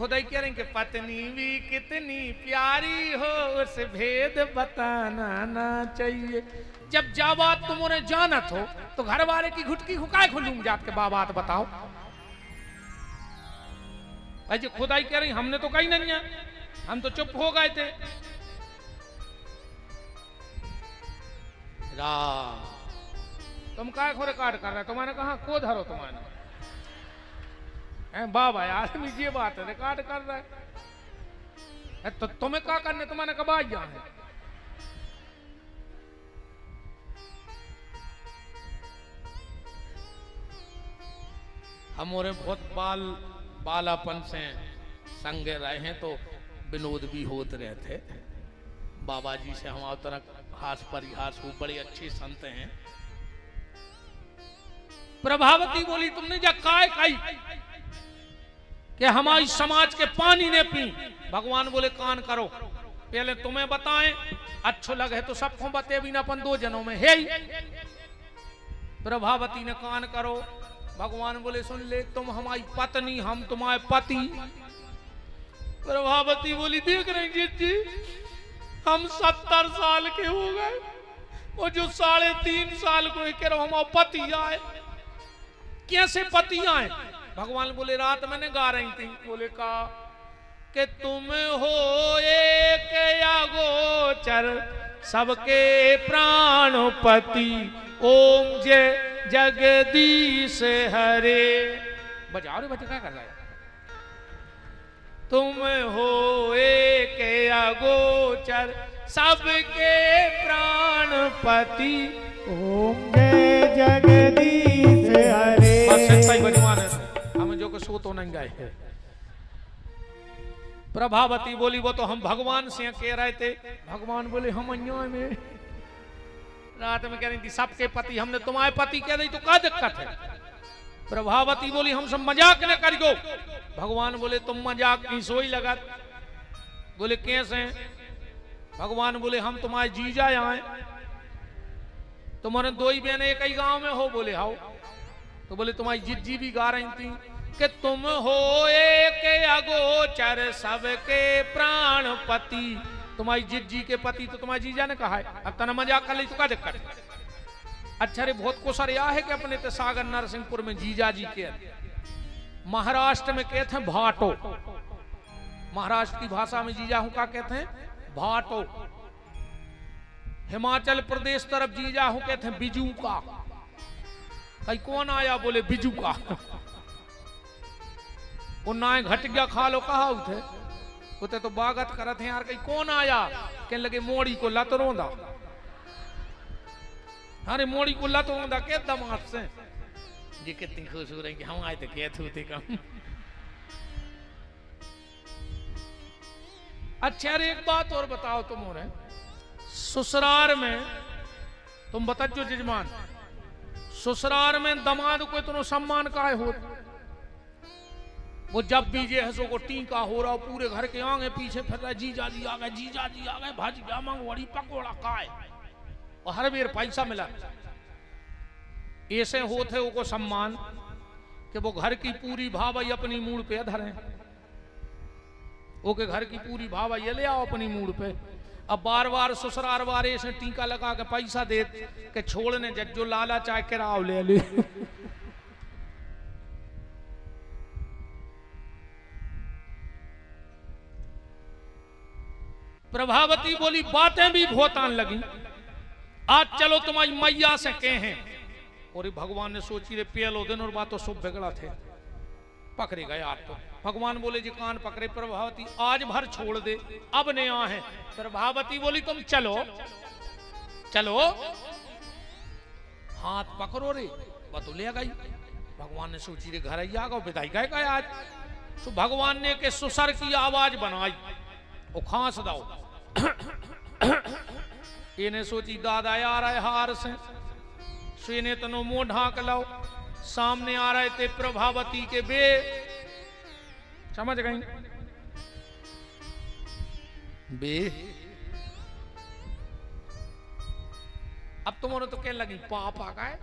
खुदाई कह रहे हैं कि पत्नी भी कितनी प्यारी हो उस भेद बताना ना चाहिए। जब जा बात तुम उन्हें जानत हो तो घर वाले की घुटकी हुकाए खुलूंग जात के बात बताओ। भाई जी खुदाई कह रही हमने तो कही नहीं है, हम तो चुप हो गए थे। राम तुम काय खो रिकॉर्ड कर रहे, तुम्हारे कहा को धरो तुम्हारे बाबा यार ये बात है रिकॉर्ड कर रहा है तो तुम्हें क्या करने, तुम्हारे कब आ गया है। हमारे बहुत बालापन से संगे रहे हैं तो विनोद भी होते रहते। बाबा जी से हम तरह हास परिहास वो बड़े अच्छे संत हैं। प्रभावती बोली तुमने जा काय काई कि हमारी समाज के पानी ने पी। भगवान बोले कान करो, पहले तुम्हें बताएं, अच्छो लगे तो सबको बते भी ना अपन दो जनों में है। प्रभावती ने कान करो। भगवान बोले सुन ले, तुम हमारी पत्नी, हम तुम्हारे पति। प्रभावती बोली देख रहे जी हम 70 साल के हो गए और जो 3.5 साल को कह रहा हमारे पति आए। कैसे पति आए? भगवान बोले रात मैंने गा रही थी, बोले का कि तुम हो एक या गोचर सबके प्राणपति, ओम जय जगदीश हरे। बजाओ रे बच्चे क्या कर रहा है? तुम हो एक या गोचर सबके प्राणपति, ओम जय जगदीश हरे। बस सही बजवान है, हमें जो को सो तो नहीं गए। प्रभावती बोली वो तो हम भगवान से कह रहे थे। भगवान बोले हम अन्याय में रात में कह रही थी सबके पति, हमने तुम्हारे पति कह रही तो क्या दिक्कत है? प्रभावती बोली हम सब मजाक न करियो। भगवान बोले तुम मजाक की सोई लगा। बोले कैसे? भगवान बोले हम तुम्हारे जीजा आए, तुम्हारे 2 ही बहन एक ही गांव में हो। बोले हाउ। तो बोले तुम्हारी जिज्जी भी गा रही थी कि तुम हो एक अगोचर सबके प्राणपति। तुम्हारी जिज्जी के पति तो तुम्हारी जीजा ने कहा है, अब तना मजाक कर ली तो क्या दिक्कत है? अच्छा रे बहुत को सर यह है कि अपने ते सागर नरसिंहपुर में जीजा जी के, महाराष्ट्र में कहते हैं भाटो, महाराष्ट्र की भाषा में जीजा हूं का कहते हैं भाटो, हिमाचल प्रदेश तरफ जीजा हूं कहते हैं बिजू का। कहीं कौन आया? बोले बिजू का। वो नाय घट गया खा लो कहा उठे उते तो बागत करत हैं यार। कहीं कौन आया? कहने लगे मोड़ी को लत रोंदा। अरे मोड़ी को लत रोंदा के दमाद से जी कितनी खुश हो रही कि हम आए थे कहते थे कम। अच्छा अरे एक बात और बताओ तुम हो रहे ससुराल में, तुम बताओ जजमान ससुराल में दमाद को इतना सम्मान काहे हो? वो जब भी जे हसो को टीका हो रहा पूरे घर के आगे पीछे फिर रहा जीजा जी आ गए, जीजा जी आ गए, भाजी मंगवाड़ी पकौड़ा खाए और हर बेर पैसा मिला। ऐसे होते वो को सम्मान कि वो घर की पूरी भावाई अपनी मूड पे धरे, वो के घर की पूरी भावाई ले आओ अपनी मूड पे। अब बार बार ससुराल वाले से टीका लगा के पैसा दे के छोड़ने जो लाला चाहे किराओ ले ले। प्रभावती बोली बातें भी बहुत आन लगी। आज चलो तुम्हारी मैया से कहें। और भगवान ने सोची रे पहलो दिन और बात तो सब बिगड़ा थे, पकड़े गए आज तो। भगवान बोले जी कान पकड़े प्रभावती आज भर छोड़ दे, अब ने आ है। प्रभावती बोली तुम चलो चलो, हाथ पकड़ो रे बतो ले गई। भगवान ने सोची रे घर आ गो विदाई गए आज। तो भगवान ने के सुसर की आवाज बनाई, वो खांस दाओ। इन्हें सोची दादा आ रहा है हार से, इन्हें तनो मुंह ढांक लाओ। सामने आ रहे थे प्रभावती के बे, समझ गई बे। अब तुम्हारे तो क्या लगी पाप आ गए,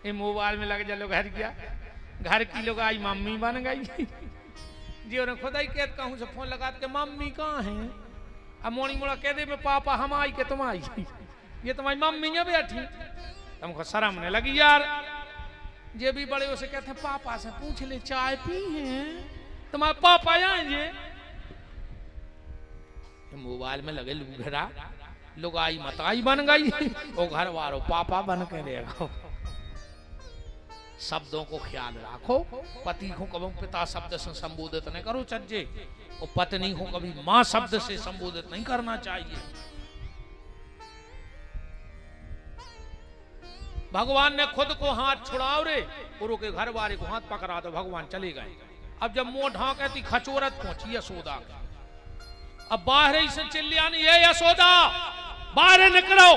ये मोबाइल में लग जा लो घर किया, घर की लोग आई मम्मी बन गई। जी उन्हें खुदा ही कहत कहूँ से फोन लगा के मम्मी कहाँ है, अब मोनी मोड़ा कह दे में पापा हम आई के तुम आई, ये तुम्हारी मम्मी है बैठी। तुमको शर्म नहीं लगी यार? ये भी बड़े उसे कहते हैं पापा से पूछ ले चाय पी है, तुम्हारे पापा आएंगे। मोबाइल में लगे लूघरा लुगाई मताई बन गई, वो घर वालों पापा बन के रहेगा। शब्दों को ख्याल रखो, पति को कभी पिता शब्द से संबोधित नहीं करो चज्जे, और पत्नी को कभी मां शब्द से संबोधित नहीं करना चाहिए। भगवान ने खुद को हाथ छुड़ाओ रे, गुरु के घर वाले को हाथ पकड़ा दो, भगवान चले गए। अब जब मुंह ढांकती खचोरत पहुंची यशोदा, अब बाहर ही से चिल्लानी ये यशोदा बाहर निकलो।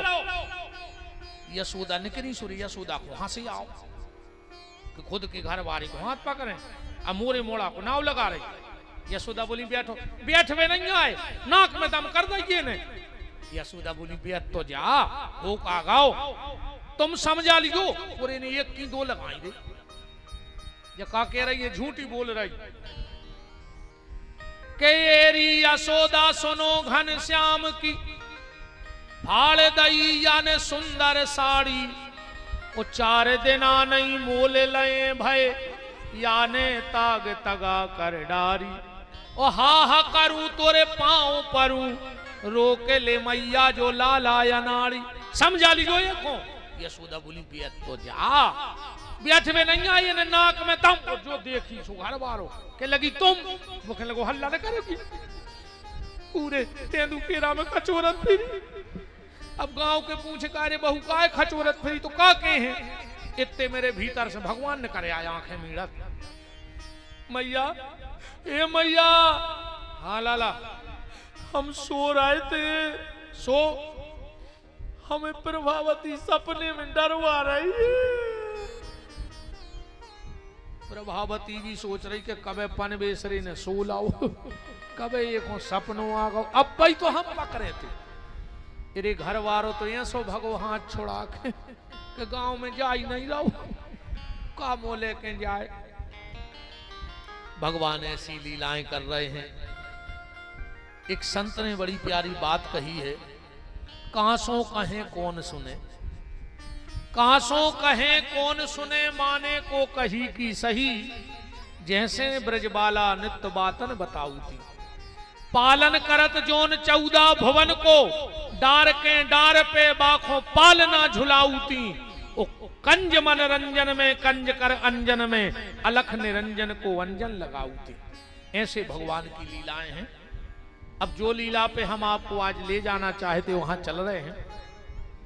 यशोदा निकली, सूर्य यशोदा को हंसी आओ कि खुद के घर वाले को हाथ पकड़े, अब मोरे मोड़ा को नाव लगा रही। यशोदा बोली बैठो, बैठ में नहीं आए, नाक में दम कर दीजिए ने। यशोदा बोली बैठ तो जा, हो का गाओ, तुम समझा लियो। पूरे ने एक की दो लगाई दे, ये का कह रही है, झूठी बोल रही। केरी यशोदा सुनो घन श्याम की, फाड़ दई याने सुंदर साड़ी, वो 4 दिना नहीं मोल लए भय, याने ताग तगा कर डारी। ओ हा करूं तोरे पांव परूं, रोक ले मैया जो लाला या नाड़ी। समझा लीजो ये को। यशोदा बोली बैठ तो जा, बैठ में नहीं आई ने नाक में दम, और जो देखी सो घर वालों के लगी तुम, वो कहने लगो हल्ला न करेगी, पूरे तेंदू केरा में कचोरत फिरी। अब गांव के पूछे का रे बहू का खचोरत फिरी, तो का के हैं? इतने मेरे भीतर से भगवान ने करे आया आंखें मीड़त, मैया ए मैया। हाँ लाला, हम सो रहे थे, सो हमें प्रभावती सपने में डरवा रही है। प्रभावती भी सोच रही कि कबे पनवेसरी ने सो लाओ, कबे ये को सपनों आ गो। अब भाई तो हम पकड़े थे, तेरे घर वालों तो ये सो भगो हाथ छोड़ा के गांव में जा ही नहीं रहो, कामों लेके जाए। भगवान ऐसी लीलाएं कर रहे हैं। एक संत ने बड़ी प्यारी बात कही है, कांसों कहें कौन सुने, कांसों कहें कौन सुने, माने को कही की सही, जैसे ब्रजबाला नित्य बातन बताऊती। पालन करत जोन 14 भुवन को, डार के डार पे बाखों पालना झुलाऊती। ओ कंज मनरंजन में कंज कर अंजन में, अलख निरंजन को अंजन लगाऊती। ऐसे भगवान की लीलाएं हैं। अब जो लीला पे हम आपको आज ले जाना चाहते वहां चल रहे हैं।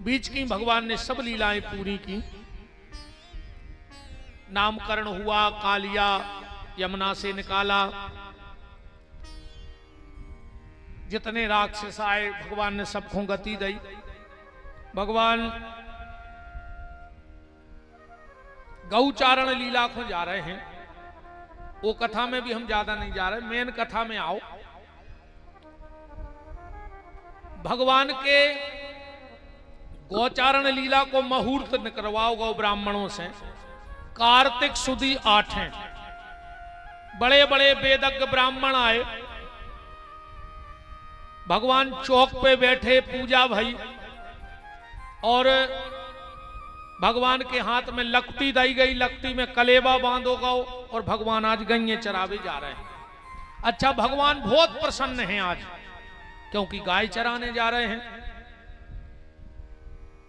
बीच की भगवान ने सब लीलाएं पूरी की। नामकरण हुआ, कालिया यमुना से निकाला, जितने राक्षस आए भगवान ने सबको गति दी। भगवान गौचारण लीला को जा रहे हैं, वो कथा में भी हम ज्यादा नहीं जा रहे, मेन कथा में आओ। भगवान के गौचारण लीला को मुहूर्त निकलवाओ गौ ब्राह्मणों से। कार्तिक सुदी 8 हैं, बड़े बड़े वेदज्ञ ब्राह्मण आए। भगवान चौक पे बैठे, पूजा भई, और भगवान के हाथ में लकटी दी गई, लकटी में कलेबा बांधो गौ, और भगवान आज गैये चरावे जा रहे हैं। अच्छा, भगवान बहुत प्रसन्न हैं आज, क्योंकि गाय चराने जा रहे हैं।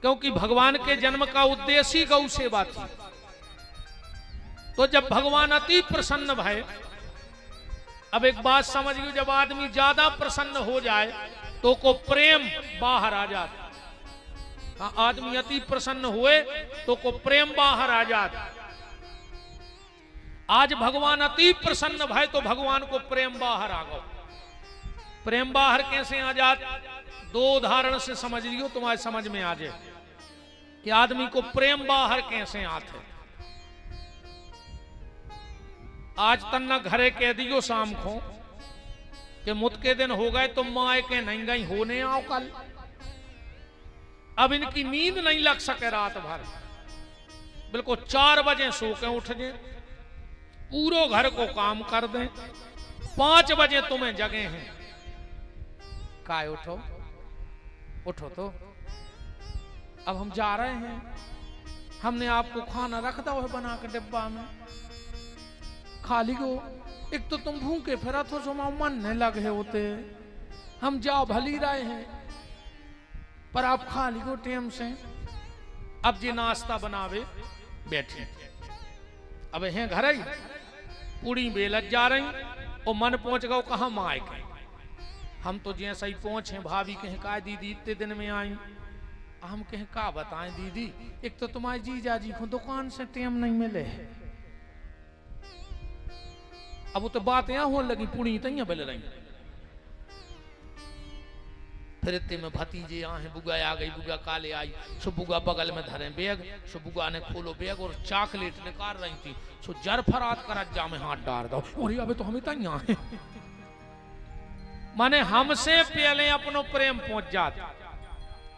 क्योंकि भगवान के जन्म का उद्देश्य ही गौ सेवा थी। तो जब भगवान अति प्रसन्न भय, अब एक बात समझिए, जब आदमी ज्यादा प्रसन्न हो जाए तो को प्रेम बाहर आ जाता। हाँ, आदमी अति प्रसन्न हुए तो को प्रेम बाहर आ जाता। आज भगवान अति प्रसन्न भय तो भगवान को प्रेम बाहर आ गया। प्रेम बाहर कैसे आ जात? 2 उदाहरण से समझ लियो, तुम्हारे समझ में आ जाए कि आदमी को प्रेम बाहर कैसे आते। आज तन्ना घरे कह दियो शाम को कि मुत के दिन हो गए, तुम माए के नहीं गई होने आओ कल। अब इनकी नींद नहीं लग सके रात भर, बिल्कुल 4 बजे सो के उठ जाए, पूरो घर को काम कर दें, 5 बजे तुम्हें जगे हैं, काय उठो उठो तो, अब हम जा रहे हैं, हमने आपको खाना रख दो है बना के डिब्बा में, खा ली गो। एक तो तुम भूखे फिरा तो जो मन नहीं लगे होते, हम जाओ भली रहे हैं, पर आप खा ली गो टेम से। अब जी नाश्ता बनावे बैठे, अब हैं घर ही पूरी बेलत जा रही, और मन पहुंच गो कहा माए के, हम तो जैसा ही पहुंचे भाभी कहें का दीदी इतने दिन में आई, हम कहें का बताएं दीदी, एक तो तुम्हारे जीजा जी को दुकान से टेम नहीं मिले, अब वो तो बात यहाँ होने लगी, पूरी तैयार बेल रही। फिर इतने में भतीजे आए, बुआ आ गई, बुआ काले आई, सो बुआ बगल में धरे बैग, सो बुआ ने खोलो बैग और चॉकलेट निकाल रही थी, सो जरफरात कर जा में हाथ डाल दो, और अबे तो हमें तैयार है। माने हमसे पहले अपनो प्रेम पहुंच जाता।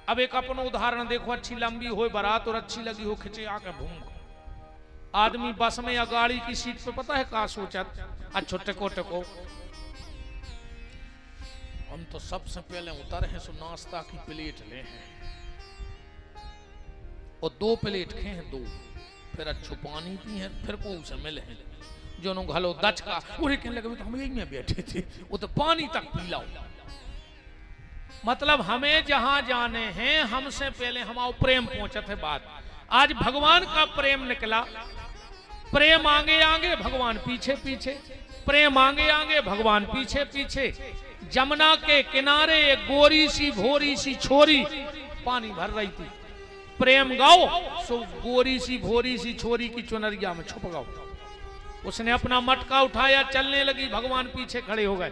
अब एक अपनो उदाहरण देखो, अच्छी लंबी हो बारात और अच्छी लगी हो खिंचे आके भूंग, आदमी बस में या गाड़ी की सीट पे पता है का सोचत, अच्छो टको टको हम तो सबसे पहले उतर हैं, सो नाश्ता की प्लेट ले हैं और 2 प्लेट खे हैं, 2 फिर अच्छो पानी पी हैं, फिर को उसे मिले हैं जो नो घलो दच का, उरे कहने लगे तो हम यही में बैठे थे, वो तो पानी तक पी लाओ। मतलब हमें जहां जाने हैं हमसे पहले हमारा प्रेम पहुंचत है बात। आज भगवान का प्रेम निकला, प्रेम आगे आगे भगवान पीछे पीछे, प्रेम आगे आगे भगवान पीछे पीछे। जमुना के किनारे एक गोरी सी भोरी सी छोरी पानी भर रही थी, प्रेम गाओ सो गोरी सी भोरी सी छोरी की चुनरिया में छुप गाओ। उसने अपना मटका उठाया, चलने लगी, भगवान पीछे खड़े हो गए।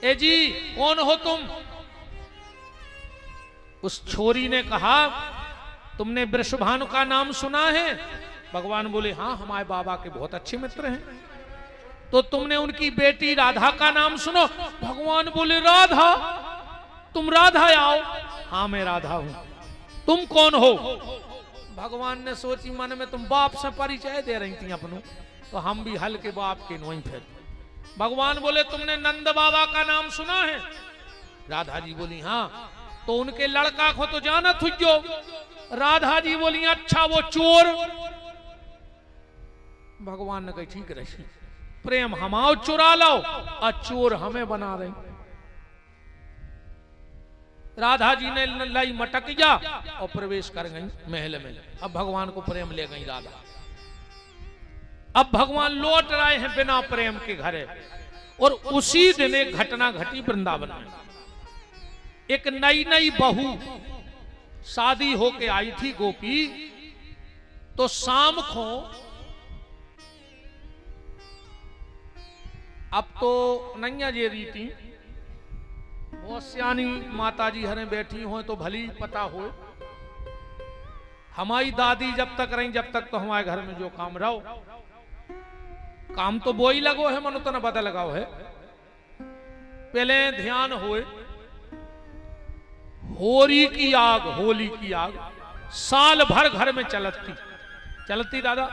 ए जी कौन हो तुम? उस छोरी ने कहा तुमने वृषभानु का नाम सुना है? भगवान बोले हाँ, हमारे बाबा के बहुत अच्छे मित्र हैं। तो तुमने उनकी बेटी राधा का नाम सुनो? भगवान बोले राधा, तुम राधा आओ? हाँ मैं राधा हूं। तुम कौन हो? भगवान ने सोची मन में तुम बाप से परिचय दे रही थी अपनों, तो हम भी हल्के बाप के नोई फिर। भगवान बोले तुमने नंद बाबा का नाम सुना है? राधा जी बोली हाँ। तो उनके लड़का को तो जाना थुजो? राधा जी बोली अच्छा वो चोर। भगवान ने कही ठीक रही, प्रेम हमाओ चुरा लाओ और चोर हमें बना रहे। राधा जी ने लाई मटक जा और प्रवेश कर गई महल में। अब भगवान को प्रेम ले गई राधा। अब भगवान लौट रहे हैं बिना प्रेम के घरे, और उसी दिन एक घटना घटी वृंदावन में। एक नई नई बहू शादी होके आई थी गोपी, तो शाम को, अब तो नैया जे रीति बहुत सियानी माता जी हरे बैठी हो तो भली पता हो। हमारी दादी जब तक रही, जब तक तो हमारे घर में जो काम रहो, काम तो वो ही लगो है, मनो तो न पता लगाओ है। पहले ध्यान होए, होरी की आग, होली की आग साल भर घर में चलती दादा,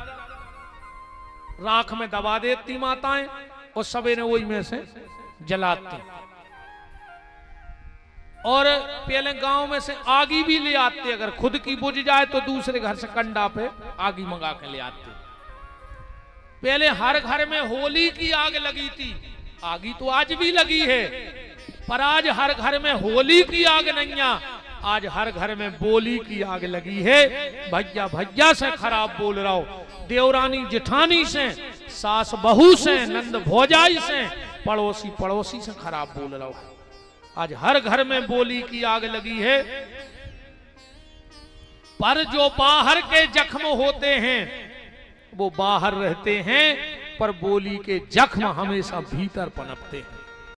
राख में दबा देती माताएं और सवेरे वही में से जलाती। और पहले गांव में से आगी भी ले आते, अगर खुद की बुझ जाए तो दूसरे घर से कंडा पे आगी मंगा के ले आते। पहले हर घर में होली की आग लगी थी, आगी तो आज भी लगी है, पर आज हर घर में होली की आग नहीं है, आज हर घर में बोली की आग लगी है। भैया भैया से खराब बोल रहा हो, देवरानी जेठानी से, सास बहू से, नंद भौजाई से, पड़ोसी पड़ोसी से खराब बोल रहा हो। आज हर घर में बोली की आग लगी है। पर जो बाहर के जख्म होते हैं वो बाहर रहते हैं, पर बोली के जख्म हमेशा भीतर पनपते हैं।